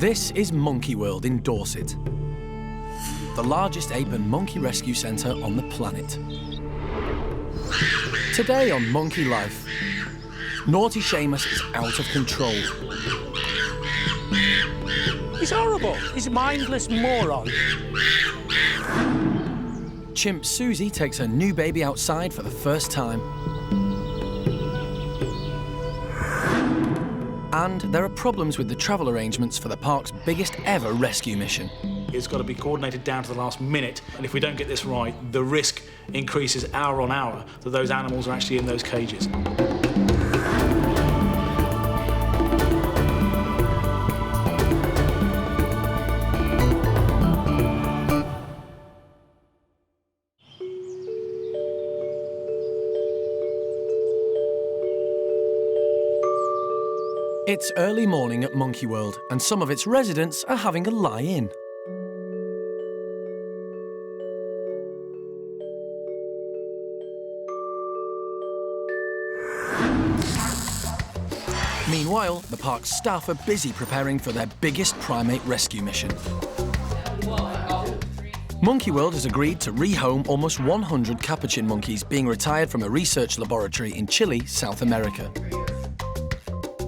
This is Monkey World in Dorset, the largest ape and monkey rescue centre on the planet. Today on Monkey Life, naughty Sheamus is out of control. He's horrible. He's a mindless moron. Chimp Susie takes her new baby outside for the first time. And there are problems with the travel arrangements for the park's biggest ever rescue mission. It's got to be coordinated down to the last minute, and if we don't get this right, the risk increases hour on hour that those animals are actually in those cages. It's early morning at Monkey World, and some of its residents are having a lie-in. Meanwhile, the park's staff are busy preparing for their biggest primate rescue mission. Monkey World has agreed to rehome almost 100 capuchin monkeys being retired from a research laboratory in Chile, South America.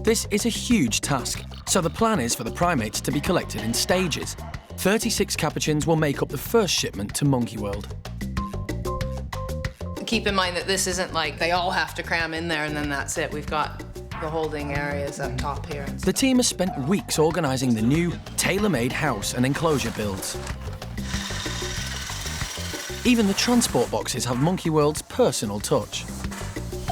This is a huge task, so the plan is for the primates to be collected in stages. 36 capuchins will make up the first shipment to Monkey World. Keep in mind that this isn't like they all have to cram in there and then that's it. We've got the holding areas up top here. The team has spent weeks organising the new, tailor-made house and enclosure builds. Even the transport boxes have Monkey World's personal touch.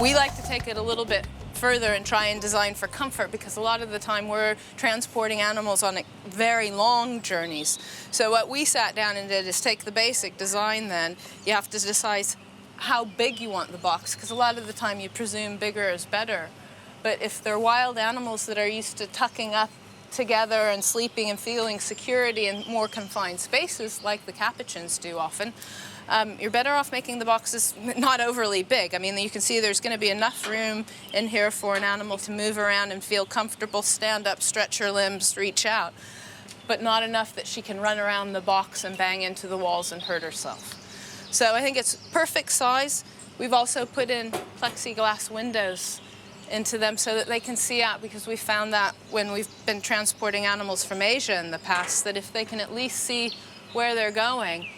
We like to take it a little bit further and try and design for comfort, because a lot of the time we're transporting animals on very long journeys. So what we sat down and did is take the basic design then. You have to decide how big you want the box, because a lot of the time you presume bigger is better. But if they're wild animals that are used to tucking up together and sleeping and feeling security in more confined spaces, like the capuchins do often, you're better off making the boxes not overly big. I mean, you can see there's going to be enough room in here for an animal to move around and feel comfortable, stand up, stretch her limbs, reach out, but not enough that she can run around the box and bang into the walls and hurt herself. So I think it's perfect size. We've also put in plexiglass windows into them so that they can see out, because we found that when we've been transporting animals from Asia in the past, that if they can at least see where they're going,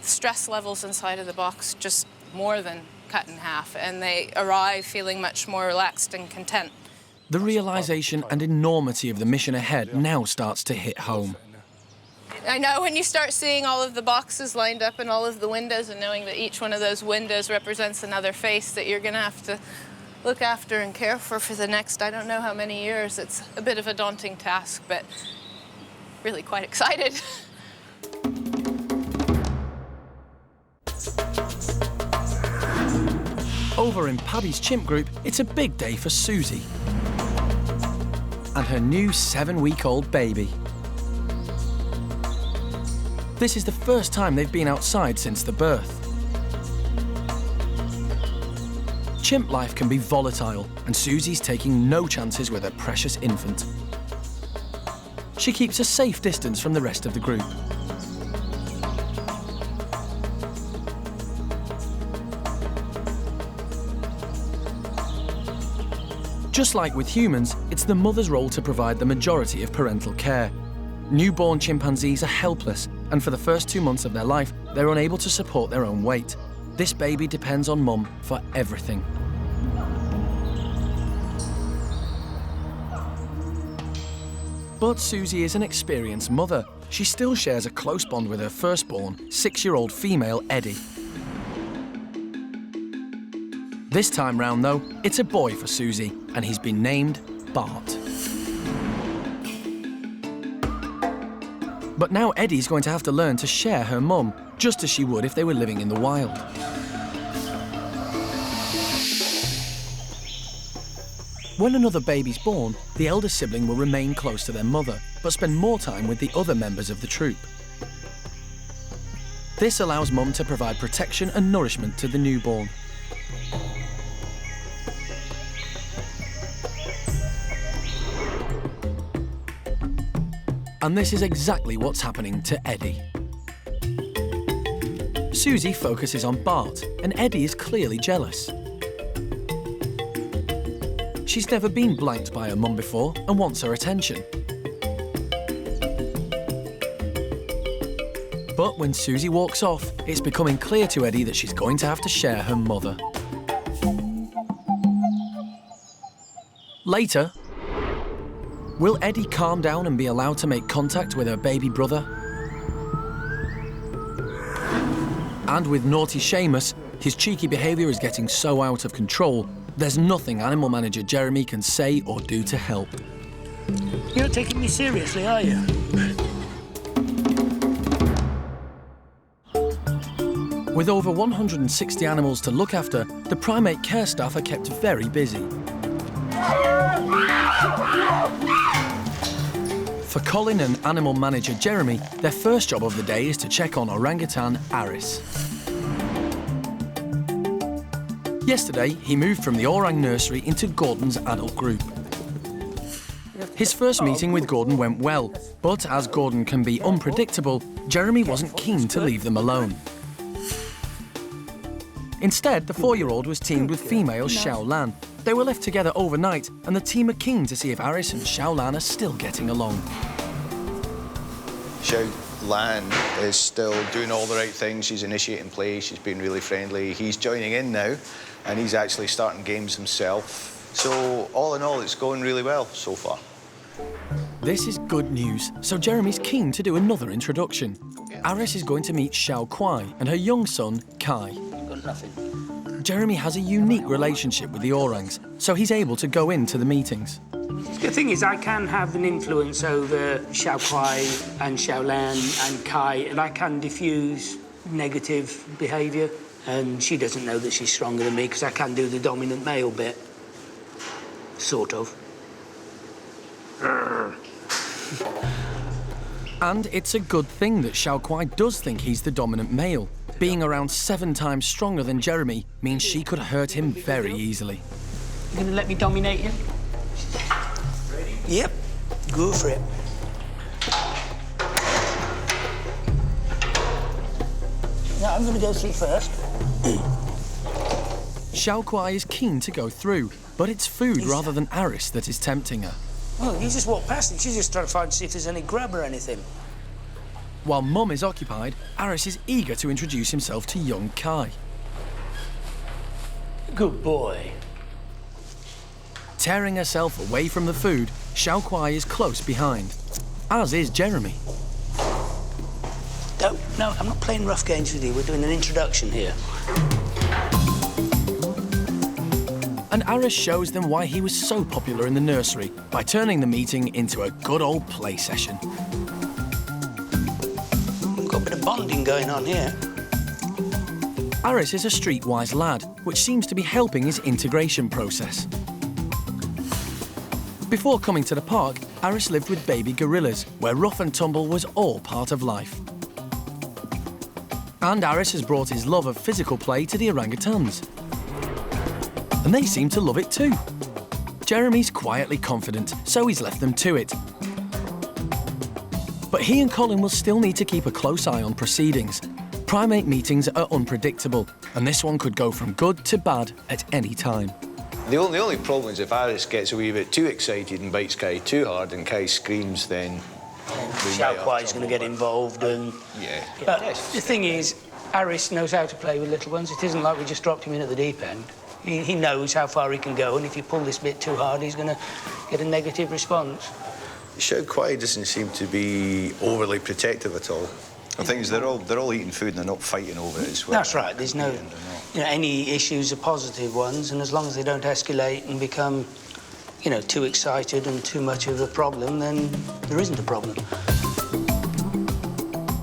stress levels inside of the box just more than cut in half, and they arrive feeling much more relaxed and content. The realisation and enormity of the mission ahead now starts to hit home. I know when you start seeing all of the boxes lined up in all of the windows and knowing that each one of those windows represents another face that you're going to have to look after and care for the next I don't know how many years, it's a bit of a daunting task, but really quite excited. Over in Paddy's chimp group, it's a big day for Susie and her new 7-week-old baby. This is the first time they've been outside since the birth. Chimp life can be volatile, and Susie's taking no chances with her precious infant. She keeps a safe distance from the rest of the group. Just like with humans, it's the mother's role to provide the majority of parental care. Newborn chimpanzees are helpless, and for the first 2 months of their life, they're unable to support their own weight. This baby depends on mum for everything. But Susie is an experienced mother. She still shares a close bond with her firstborn, 6-year-old female Eddie. This time round, though, it's a boy for Susie, and he's been named Bart. But now Eddie's going to have to learn to share her mum, just as she would if they were living in the wild. When another baby's born, the elder sibling will remain close to their mother, but spend more time with the other members of the troop. This allows mum to provide protection and nourishment to the newborn. And this is exactly what's happening to Eddie. Susie focuses on Bart, and Eddie is clearly jealous. She's never been blanked by her mum before and wants her attention. But when Susie walks off, it's becoming clear to Eddie that she's going to have to share her mother. Later, will Eddie calm down and be allowed to make contact with her baby brother? And with naughty Sheamus, his cheeky behaviour is getting so out of control, there's nothing animal manager Jeremy can say or do to help. You're not taking me seriously, are you? With over 160 animals to look after, the primate care staff are kept very busy. For Colin and animal manager Jeremy, their first job of the day is to check on orangutan Aris. Yesterday, he moved from the Orang nursery into Gordon's adult group. His first meeting with Gordon went well, but as Gordon can be unpredictable, Jeremy wasn't keen to leave them alone. Instead, the 4-year-old was teamed with female Xiaolan. They were left together overnight, and the team are keen to see if Aris and Xiaolan are still getting along. Xiaolan is still doing all the right things. She's initiating play, she's been really friendly. He's joining in now, and he's actually starting games himself. So, all in all, it's going really well so far. This is good news, so Jeremy's keen to do another introduction. Aris is going to meet Xiao Kuai and her young son, Kai. Jeremy has a unique relationship with the orangs, so he's able to go into the meetings. The thing is, I can have an influence over Xiao Kuai and Xiaolan and Kai, and I can diffuse negative behaviour. And she doesn't know that she's stronger than me because I can do the dominant male bit. Sort of. And it's a good thing that Xiao Kuai does think he's the dominant male. Being around 7 times stronger than Jeremy means she could hurt him very easily. You gonna let me dominate you? Ready? Yep. Go for it. Now I'm gonna go through first. Xiao Kuai is keen to go through, but it's food rather than Aris that is tempting her. Well, you just walk past and she's just trying to find see if there's any grub or anything. While Mum is occupied, Aris is eager to introduce himself to young Kai. Good boy. Tearing herself away from the food, Xiao Kuai is close behind, as is Jeremy. No, I'm not playing rough games with you. We're doing an introduction here. And Aris shows them why he was so popular in the nursery by turning the meeting into a good old play session. We've got a bit of bonding going on here. Aris is a streetwise lad, which seems to be helping his integration process. Before coming to the park, Aris lived with baby gorillas, where rough and tumble was all part of life. And Aris has brought his love of physical play to the orangutans. And they seem to love it too. Jeremy's quietly confident, so he's left them to it. But he and Colin will still need to keep a close eye on proceedings. Primate meetings are unpredictable, and this one could go from good to bad at any time. The only problem is if Aris gets a wee bit too excited and bites Kai too hard and Kai screams, then Xiao Kuai's going to get involved and... Yeah. But the thing is, Aris knows how to play with little ones. It isn't like we just dropped him in at the deep end. He knows how far he can go, and if you pull this bit too hard, he's going to get a negative response. Xiao Kuai doesn't seem to be overly protective at all. The thing is, they're all eating food and they're not fighting over it as well. That's right. There's no... any issues are positive ones, and as long as they don't escalate and become, too excited and too much of a problem, then there isn't a problem.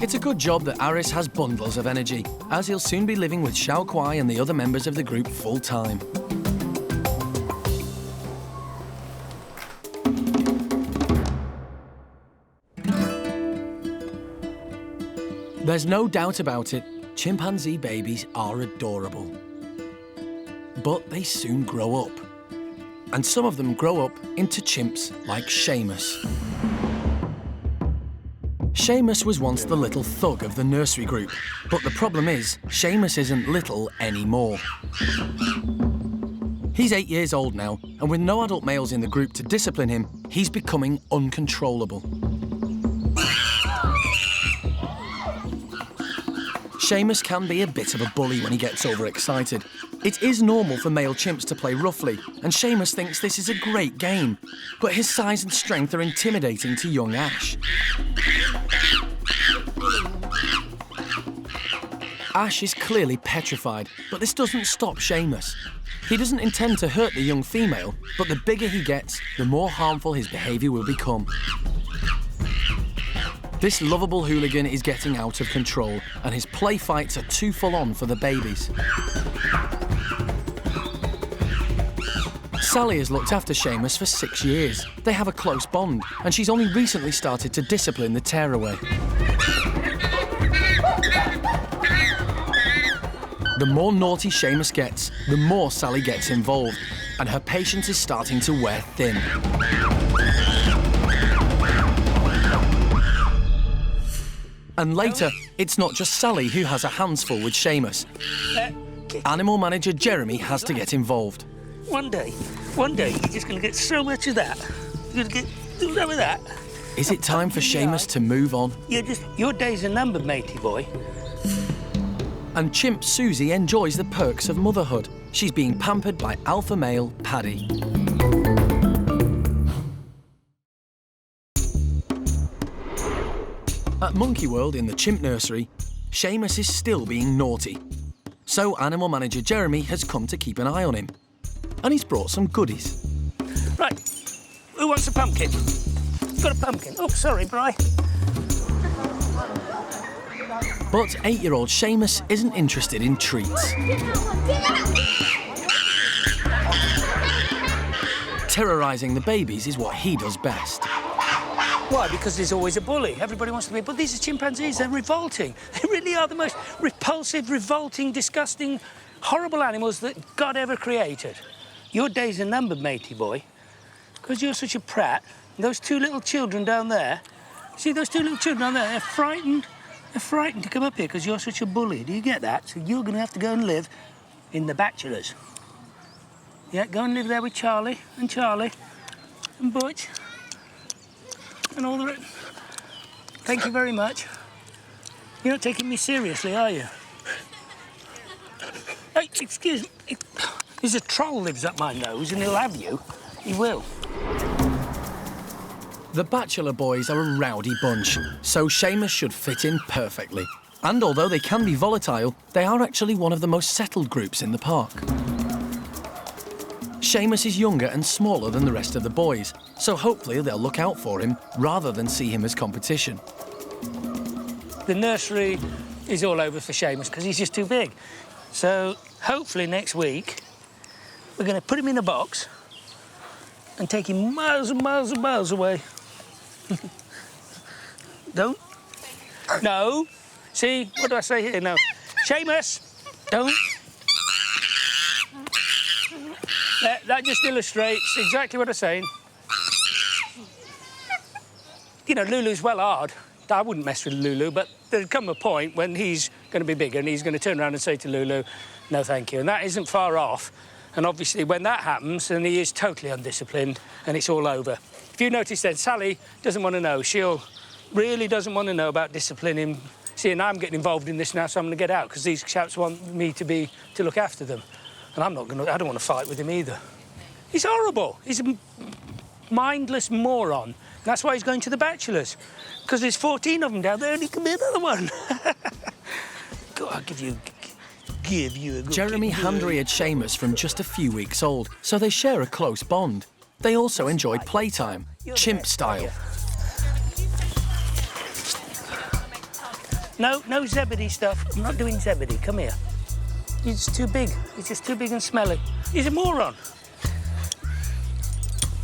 It's a good job that Aris has bundles of energy, as he'll soon be living with Xiao Kuai and the other members of the group full-time. There's no doubt about it, chimpanzee babies are adorable. But they soon grow up. And some of them grow up into chimps like Sheamus. Sheamus was once the little thug of the nursery group, but the problem is, Sheamus isn't little anymore. He's 8 years old now, and with no adult males in the group to discipline him, he's becoming uncontrollable. Sheamus can be a bit of a bully when he gets overexcited. It is normal for male chimps to play roughly, and Sheamus thinks this is a great game, but his size and strength are intimidating to young Ash. Ash is clearly petrified, but this doesn't stop Sheamus. He doesn't intend to hurt the young female, but the bigger he gets, the more harmful his behaviour will become. This lovable hooligan is getting out of control, and his play fights are too full on for the babies. Sally has looked after Sheamus for 6 years. They have a close bond, and she's only recently started to discipline the tearaway. The more naughty Sheamus gets, the more Sally gets involved, and her patience is starting to wear thin. And later, it's not just Sally who has her hands full with Sheamus. Animal manager Jeremy has to get involved. One day, you're just going to get so much of that. You're going to get some of that. Is it time for Sheamus to move on? Your days are numbered, matey boy. And chimp Susie enjoys the perks of motherhood. She's being pampered by alpha male Paddy. At Monkey World in the chimp nursery, Sheamus is still being naughty. So animal manager Jeremy has come to keep an eye on him. And he's brought some goodies. Right, who wants a pumpkin? Got a pumpkin. Oh, sorry, Bri. But 8-year-old Sheamus isn't interested in treats. Terrorising the babies is what he does best. Why? Because there's always a bully. Everybody wants to be, but these are chimpanzees, they're revolting. They really are the most repulsive, revolting, disgusting, horrible animals that God ever created. Your days are numbered, matey boy, because you're such a prat. Those two little children down there, see those two little children down there, they're frightened. They're frightened to come up here because you're such a bully. Do you get that? So you're going to have to go and live in the Bachelors. Yeah, go and live there with Charlie and Butch. And all the rest. Thank you very much. You're not taking me seriously, are you? Hey, excuse me. There's a troll lives up my nose and he'll have you. He will. The Bachelor boys are a rowdy bunch, so Sheamus should fit in perfectly. And although they can be volatile, they are actually one of the most settled groups in the park. Sheamus is younger and smaller than the rest of the boys, so hopefully they'll look out for him rather than see him as competition. The nursery is all over for Sheamus because he's just too big. So hopefully next week we're going to put him in a box and take him miles and miles and miles away. Don't. No. See, what do I say here? No. Sheamus, don't. That just illustrates exactly what I'm saying. You know, Lulu's well hard. I wouldn't mess with Lulu, but there'd come a point when he's going to be bigger and he's going to turn around and say to Lulu, no, thank you. And that isn't far off. And obviously, when that happens, then he is totally undisciplined and it's all over. If you notice then, Sally doesn't want to know. She'll really doesn't want to know about disciplining. See, and I'm getting involved in this now, so I'm going to get out because these chaps want me to look after them. And I don't want to fight with him either. He's horrible. He's a mindless moron. That's why he's going to the Bachelors. Because there's 14 of them down there and he can be another one. God, I'll give you a good Jeremy hand-reared Sheamus from just a few weeks old, so they share a close bond. They also enjoy playtime, chimp style. No Zebedee stuff. I'm not doing Zebedee. Come here. He's too big. He's just too big and smelly. He's a moron.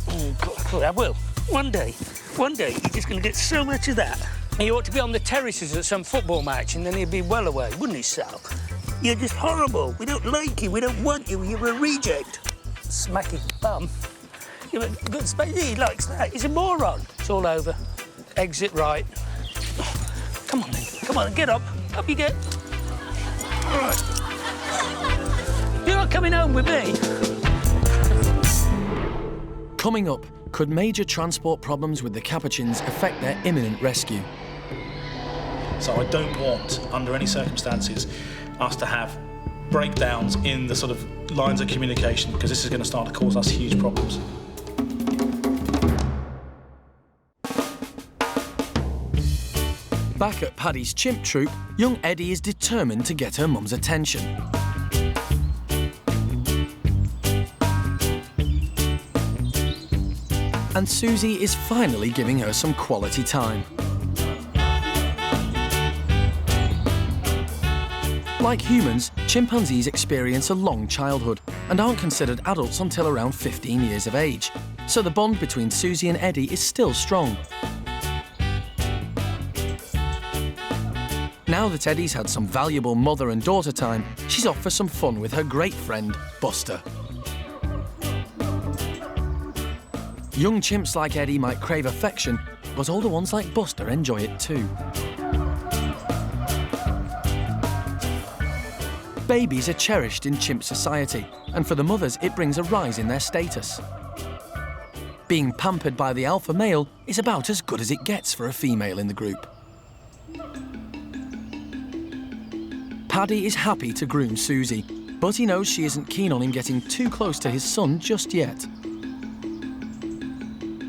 Oh, God, I will. One day, you're just going to get so much of that. He ought to be on the terraces at some football match and then he'd be well away, wouldn't he, Sal? You're just horrible. We don't like you. We don't want you. You're a reject. Smack his bum. You're a good space. He likes that. He's a moron. It's all over. Exit right. Come on, then. Come on, get up. Up you get. All right. You're not coming home with me. Coming up, could major transport problems with the capuchins affect their imminent rescue? So I don't want, under any circumstances, us to have breakdowns in the sort of lines of communication, because this is going to start to cause us huge problems. Back at Paddy's chimp troop, young Eddie is determined to get her mum's attention. And Susie is finally giving her some quality time. Like humans, chimpanzees experience a long childhood and aren't considered adults until around 15 years of age. So the bond between Susie and Eddie is still strong. Now that Eddie's had some valuable mother and daughter time, she's off for some fun with her great friend, Buster. Young chimps like Eddie might crave affection, but older ones like Buster enjoy it too. Babies are cherished in chimp society, and for the mothers it brings a rise in their status. Being pampered by the alpha male is about as good as it gets for a female in the group. Paddy is happy to groom Susie, but he knows she isn't keen on him getting too close to his son just yet.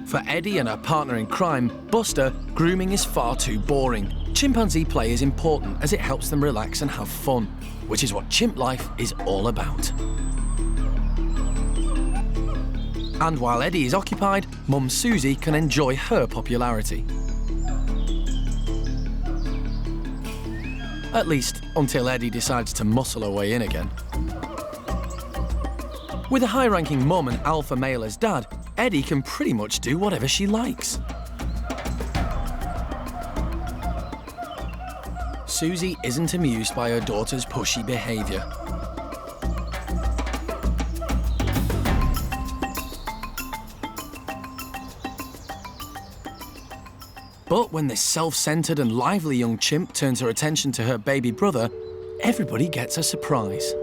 For Eddie and her partner in crime, Buster, grooming is far too boring. Chimpanzee play is important as it helps them relax and have fun, which is what chimp life is all about. And while Eddie is occupied, Mum Susie can enjoy her popularity. At least until Eddie decides to muscle her way in again. With a high-ranking mum and alpha male as dad, Eddie can pretty much do whatever she likes. Susie isn't amused by her daughter's pushy behaviour. But when this self-centred and lively young chimp turns her attention to her baby brother, everybody gets a surprise.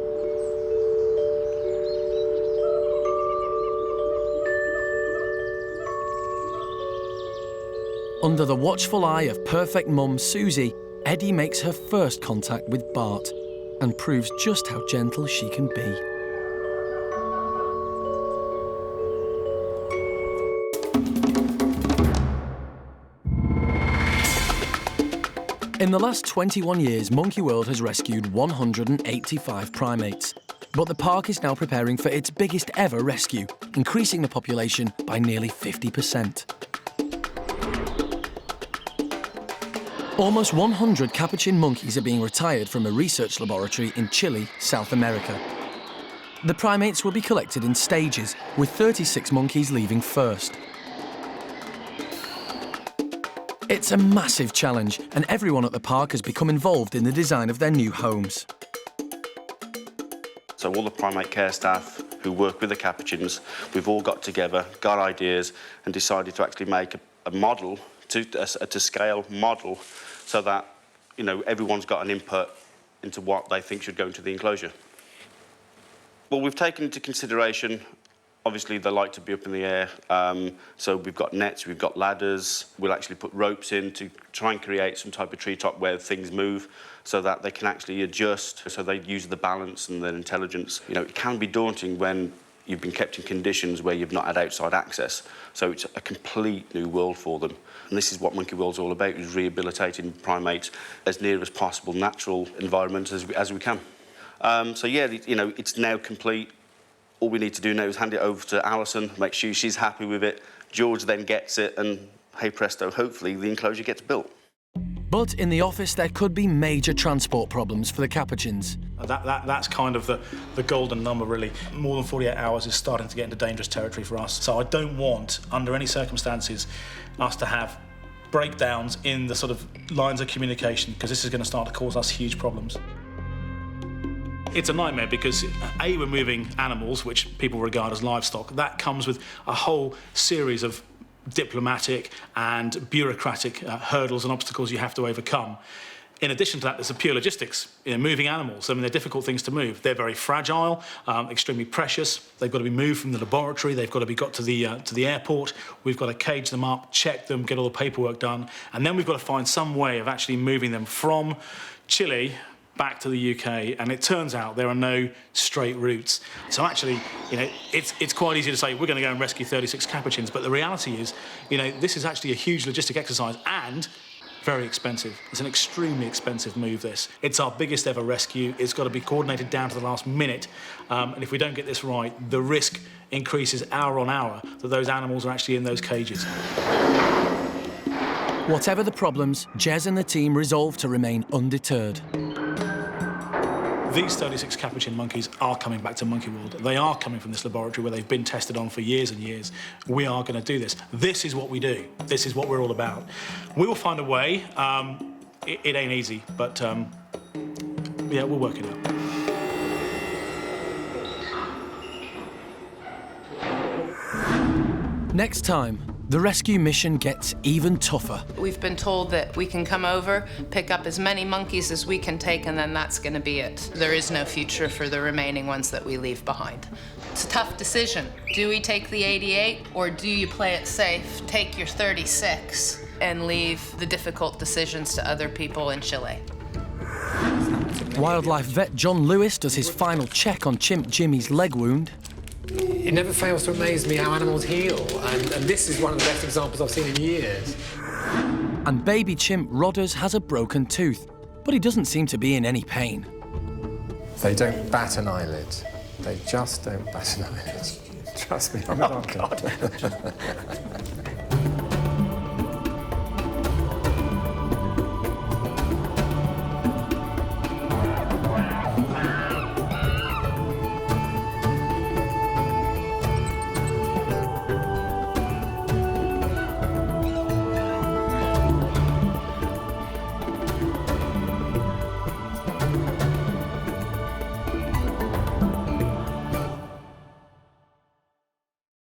Under the watchful eye of perfect mum Susie, Eddie makes her first contact with Bart and proves just how gentle she can be. In the last 21 years, Monkey World has rescued 185 primates. But the park is now preparing for its biggest ever rescue, increasing the population by nearly 50%. Almost 100 capuchin monkeys are being retired from a research laboratory in Chile, South America. The primates will be collected in stages, with 36 monkeys leaving first. It's a massive challenge, and everyone at the park has become involved in the design of their new homes. So all the primate care staff who work with the capuchins, we've all got together, got ideas, and decided to actually make a model, to scale model, so that, you know, everyone's got an input into what they think should go into the enclosure. Well, we've taken into consideration, obviously they like to be up in the air, so we've got nets, we've got ladders, we'll actually put ropes in to try and create some type of treetop where things move so that they can actually adjust, so they use the balance and their intelligence. You know, it can be daunting when you've been kept in conditions where you've not had outside access, so it's a complete new world for them. And this is what Monkey World's all about, is rehabilitating primates as near as possible natural environment as we can. So yeah, you know, it's now complete. All we need to do now is hand it over to Alison, make sure she's happy with it. George then gets it, and hey presto, hopefully the enclosure gets built. But in the office, there could be major transport problems for the capuchins. That's kind of the golden number, really. More than 48 hours is starting to get into dangerous territory for us. So I don't want, under any circumstances, us to have breakdowns in the sort of lines of communication, because this is going to start to cause us huge problems. It's a nightmare because, A, we're moving animals, which people regard as livestock. That comes with a whole series of diplomatic and bureaucratic hurdles and obstacles you have to overcome. In addition to that, there's the pure logistics. Moving animals, I mean, they're difficult things to move. They're very fragile, extremely precious. They've got to be moved from the laboratory. They've got to be got to the airport. We've got to cage them up, check them, get all the paperwork done. And then we've got to find some way of actually moving them from Chile back to the UK, and it turns out there are no straight routes. So actually, it's quite easy to say we're going to go and rescue 36 capuchins, but the reality is, this is actually a huge logistic exercise and very expensive. It's an extremely expensive move, this. It's our biggest ever rescue. It's got to be coordinated down to the last minute, and if we don't get this right, the risk increases hour on hour that those animals are actually in those cages. Whatever the problems, Jez and the team resolve to remain undeterred. These 36 capuchin monkeys are coming back to Monkey World. They are coming from this laboratory where they've been tested on for years and years. We are going to do this. This is what we do. This is what we're all about. We will find a way. It ain't easy, but yeah, we'll work it out. Next time, the rescue mission gets even tougher. We've been told that we can come over, pick up as many monkeys as we can take, and then that's going to be it. There is no future for the remaining ones that we leave behind. It's a tough decision. Do we take the 88, or do you play it safe, take your 36, and leave the difficult decisions to other people in Chile? Wildlife vet John Lewis does his final check on chimp Jimmy's leg wound. It never fails to amaze me how animals heal, and this is one of the best examples I've seen in years. And baby chimp Rodders has a broken tooth, but he doesn't seem to be in any pain. They don't bat an eyelid. They just don't bat an eyelid. Trust me, I'm not. God.